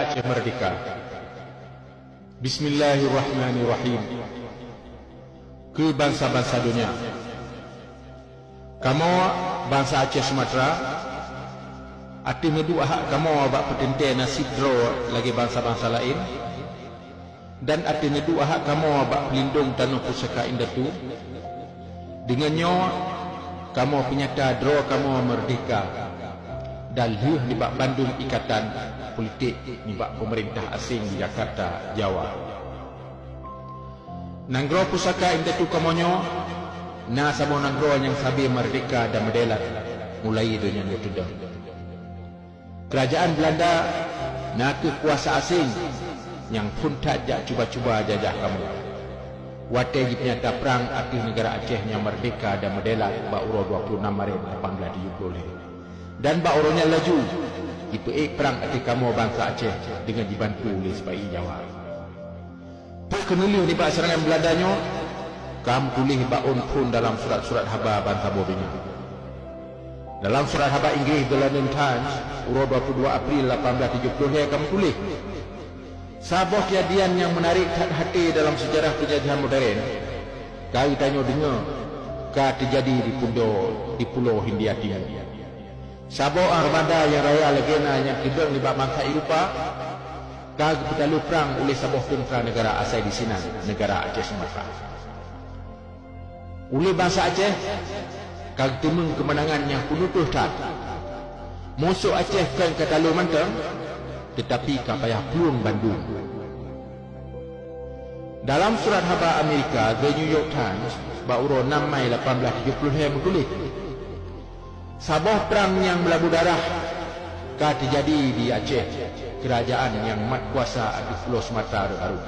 Aceh Merdeka. Bismillahirrahmanirrahim. Ke bangsa-bangsa dunia, kamu bangsa Aceh Sumatera, ati ngedu ahak kamu bak petente nasib draw lagi bangsa-bangsa lain, dan ati ngedu ahak kamu bak pelindung tanah pusaka indatu. Dengannya kamu penyata draw kamu merdeka, dan liuh di bak Bandung ikatan politik ni bak pemerintah asing di Jakarta, Jawa. Nanggro pusaka indatu kamonyo na samo nanggro yang sabi merdeka dan medelat mulai dunia ni tudang. Kerajaan Belanda na kekuasa asing yang pun tak jak cuba-cuba jajah kamu. Watai nyata perang akhir negara Aceh yang merdeka dan medelat ba uro 26 Maret 1870. Dan ba uronya laju dipeik perang akhir kamu bangsa Aceh dengan dibantu oleh sepai Jawa. Kenulih di bak serangan Belandanya, kamu tulis baun pun dalam surat-surat haba bangsa bobinya. Dalam surat haba Inggris The London Times uro 22 April 1870 kamu tulis, sebuah kejadian yang menarik hati dalam sejarah penjajahan modern kau tanya dengar ka terjadi di pulau Hindia Timur. Sebuah armada yang raya legenda yang tiba di bangsa Eropah kau berlalu perang oleh sebuah tentera negara asal di sini, negara Aceh Sumatera. Oleh bangsa Aceh kau temung kemenangan yang penuh tak. Musuh Aceh kan kata lu manteng, tetapi kau payah peluang Bandung. Dalam surat haba Amerika The New York Times bauro 6 Mei 1870 yang menulis, sabah perang yang melabuh darah kah terjadi di Aceh, kerajaan yang mat kuasa di Pulau Sumatera baru.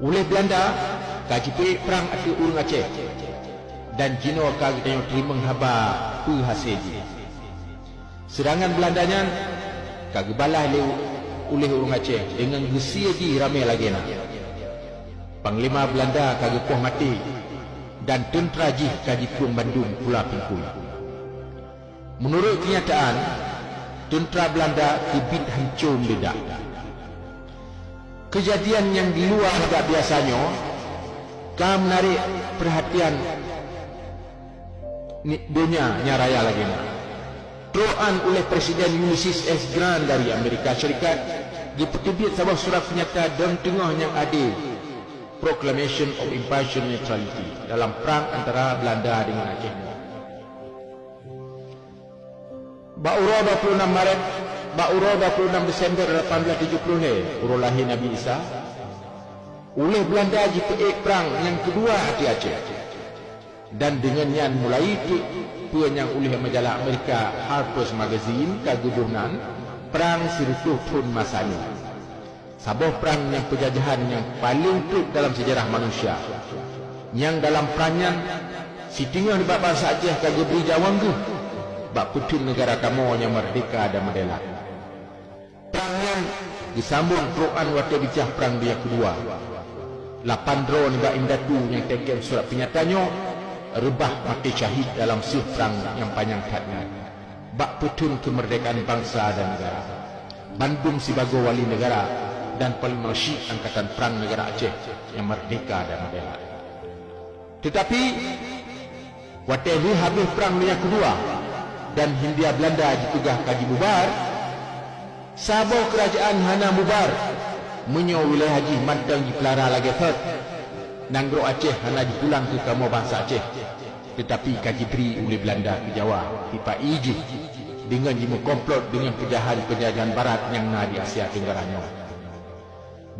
Oleh Belanda kajipi perang ati urung Aceh, dan Jino kah kita terima haba hasil. Serangan Belandanya kagebalah oleh urung Aceh dengan gesia di ramai lagi nak. Panglima Belanda kagepoh mati dan tentera jih kajipung Bandung pula pingkul. Menurut kenyataan, tentera Belanda kebit hancur meledak. Kejadian yang di luar agak biasanya kau menarik perhatian dunia nyaraya lagi nak. Teruan oleh Presiden Ulysses S. Grant dari Amerika Syarikat dipertibit sebuah surat penyata dan tengah yang adil, Proclamation of Impartial Neutrality, dalam perang antara Belanda dengan Aceh. Bauro 26 Maret, bauro 26 Desember 1870 uro lahir Nabi Isa. Oleh Belanda dipeik perang yang kedua hati Aceh. Dan dengannya mulai itu yang oleh majalah Amerika Harper's Magazine kagudunan perang Sirtuh Tun Masani. Sebuah perang yang penjajahan yang paling teruk dalam sejarah manusia. Yang dalam perangan si tinggal di bangsa Aceh kagubri jawang tu bak putih negara kamu yang merdeka dan medelat. Perang yang disambung Quran waktu bicah perang dia kedua. 8 drone bak indatu yang tekem surat penyatanya rebah mati syahid dalam siuh perang yang panjang katnya. Bak putun kemerdekaan bangsa dan negara. Bandung sebagai wali negara dan paling Syih Angkatan Perang Negara Aceh yang merdeka dan medelat. Tetapi waktu ini habis perang dunia kedua dan Hindia Belanda ditugah kaji bubar, sabah kerajaan hana bubar menyo wilayah haji mantang di pelara lagi third nanggro Aceh hana dipulang ke kamu bangsa Aceh, tetapi kaji beri oleh Belanda ke Jawa tipa iji dengan jimu komplot dengan penjajahan barat yang na di Asia Tenggaranya.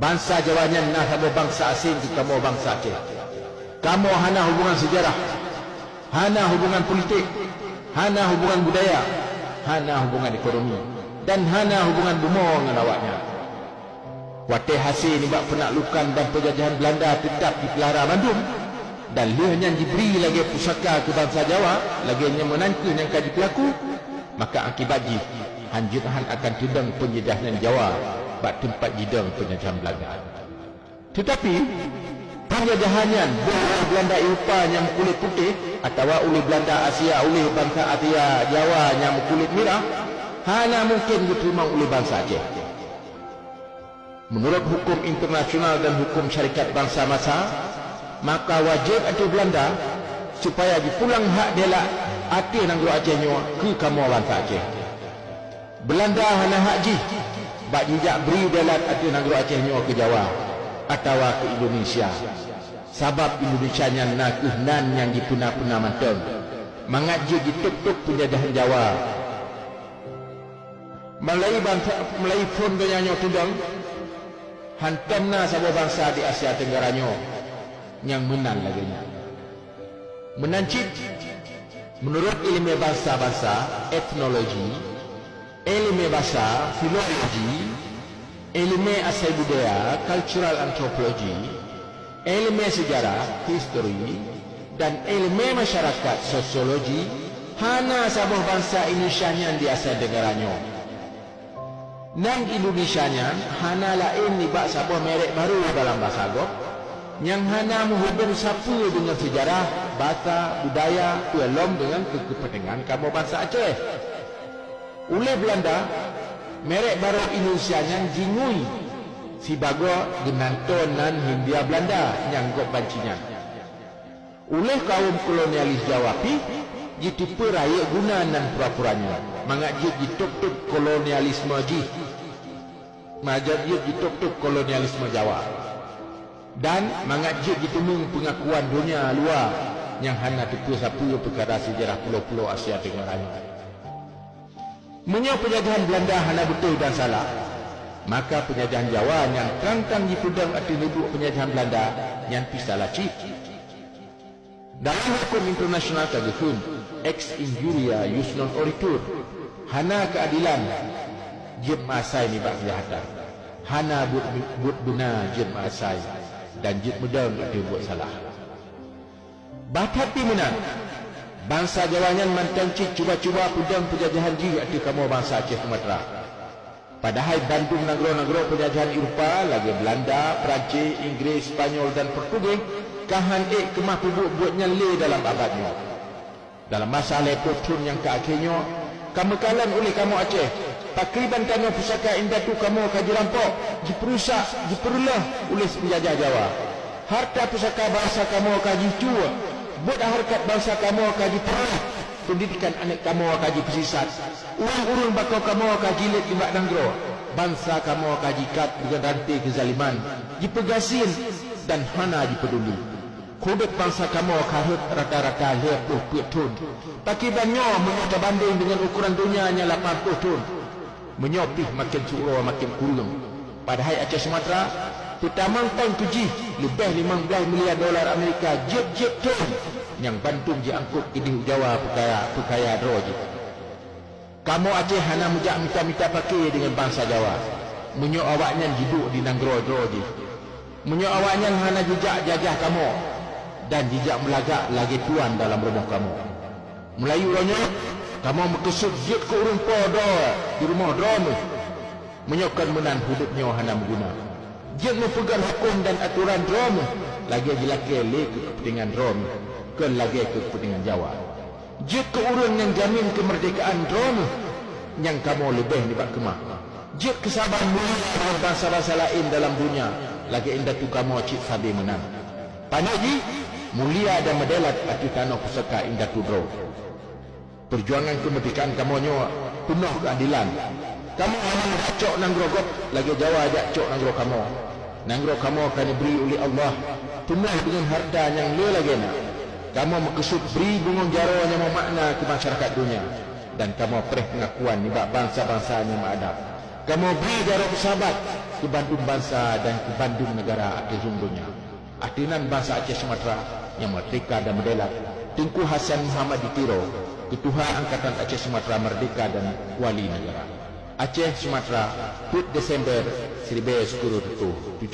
Bangsa Jawanya na sama bangsa asing ke kamu bangsa Aceh. Kamu hana hubungan sejarah, hana hubungan politik, hana hubungan budaya, hana hubungan ekonomi, dan hana hubungan bumo dengan awaknya. Watai hasil ni bak penaklukan dan penjajahan Belanda tetap di pelara Bandung, dan liahnya diberi lagi pusaka ke bangsa Jawa, lagi yang menangka yang kaji pelaku, maka akibatnya hanjuran akan tudang penjajahan Jawa bak tempat jidang penjajahan Belanda. Tetapi penjajahannya oleh Belanda Eropah yang kulit putih atau oleh Belanda Asia oleh bangsa Asia Jawa yang kulit merah hanya mungkin diterima oleh bangsa Aceh. Menurut hukum internasional dan hukum syarikat bangsa masa, maka wajib Aceh Belanda supaya dipulang hak delak Aceh nanggro Aceh nyo ke kamu bangsa Aceh. Belanda hana hak ji bak jijak beri delak Aceh nanggro Aceh nyo ke Jawa atau ke Indonesia. Sabab Indonesia nya nak nan yang dipuna-puna mantong mangat je dituk-tuk penjajahan Jawa. Malai pun banyak tudang hantamna sebuah bangsa di Asia Tenggara nyo yang menang lagi nya. Menancip menurut ilmu bahasa-bahasa, etnologi, ilmu bahasa, filologi, ilmu asal budaya, cultural anthropology, ilmu sejarah, history, dan ilmu masyarakat, sosiologi, hana sebuah bangsa Indonesia yang di Asia Tenggara nyo. Nang Indonesia nya hana lain ni bak sebuah merek baru dalam bahasa Agok yang hana menghubung sapu dengan sejarah, bahasa, budaya, kuelom dengan kepentingan kamu bangsa Aceh. Oleh Belanda, merek baru Indonesia yang jingui si bago dengan tonan Hindia Belanda yang gok bancinya. Oleh kaum kolonialis Jawa pi, jitu peraya guna dan pura-puranya. Mangat jit dituk-tuk kolonialisme ji. Majat jit dituk-tuk kolonialisme Jawa. Dan mangat jit ditemung pengakuan dunia luar yang hanya tepu-sapu perkara sejarah pulau-pulau Asia Tenggara. Menyo penjajahan Belanda hanya betul dan salah, maka penjajahan Jawa yang terang-terang dipudang atas hidup penjajahan Belanda yang pisalah cip. Dalam hukum internasional kagakun, ex injuria jus non oritur, hana keadilan jem asai ni bak kejahatan, hana buat guna jem asai dan jem mudah untuk buat salah. Bathati menang, bangsa Jawanya mantanci cuba-cuba pudang penjajahan ji atas kamu bangsa Aceh Sumatera. Padahal Bandung negara-negara penjajahan Eropah lagi Belanda, Perancis, Inggris, Spanyol dan Portugis kahan kemah pubuk buatnya le dalam abadnya. Dalam masa lepotun yang ke akhirnya, kamu kalan oleh kamu Aceh. Takriban tanah pusaka indah tu kamu kaji rampok, diperusak, diperulah oleh penjajah Jawa. Harta pusaka bangsa kamu kaji cua, buat harkat bangsa kamu kaji perah. Pendidikan anak kamu kaji pesisat. Urung-urung bakau kamu kaji let limbak nanggro. Bangsa kamu kaji kat dengan rantai kezaliman, dipegasin dan hana dipeduli. Kodek bangsa kamu kahut rata-rata 50 tun. Takibannya menyata banding dengan ukuran dunia hanya 80 tun. Menyopih makin suruh makin kurung. Padahal Aceh Sumatera pertama tahun tuji lebih 15 miliar dolar Amerika jet-jet tun yang Bandung diangkut ke di Jawa perkaya droji. Kamu Aceh hanya mujak minta-minta pakai dengan bangsa Jawa. Menyok awaknya hidup di nanggro droji. Menyok awaknya hanya jejak jajah kamu dan jejak melagak lagi tuan dalam rumah kamu. Melayu ronya, kamu berkesut jet ke urung podo di rumah drone. Menyokkan menan hidupnya hanya mengguna. Jet mempegang hukum dan aturan drone. Lagi dilaki le ke kepentingan drone. Ke lagi ke kepentingan Jawa. Jet ke urung yang jamin kemerdekaan drone. Yang kamu lebih di bak kemah. Jet kesabaran mulia dengan bangsa-bangsa lain dalam dunia. Lagi indah tu kamu cik sabi menang. Panaji mulia dan medelat ati tanah pusaka indah tu bro. Perjuangan kemerdekaan kamu nyo penuh keadilan. Kamu hanya cok nanggro got lagi Jawa ajak cok nanggro kamu. Nanggro kamu akan diberi oleh Allah penuh dengan harta yang le lagi nak. Kamu mekesut beri bungung jaro yang memakna ke masyarakat dunia dan kamu perih pengakuan ni bak bangsa-bangsa yang mengadap. Kamu beri jaro bersahabat ke Bandung bangsa dan ke Bandung negara Aceh dunia. Ahtinan bangsa Aceh Sumatera yang merdeka dan mendelat. Tengku Hasan Muhammad Ditiro, Ketua Angkatan Aceh Sumatera Merdeka dan Wali Negara. Aceh Sumatera, 4 Desember 1976.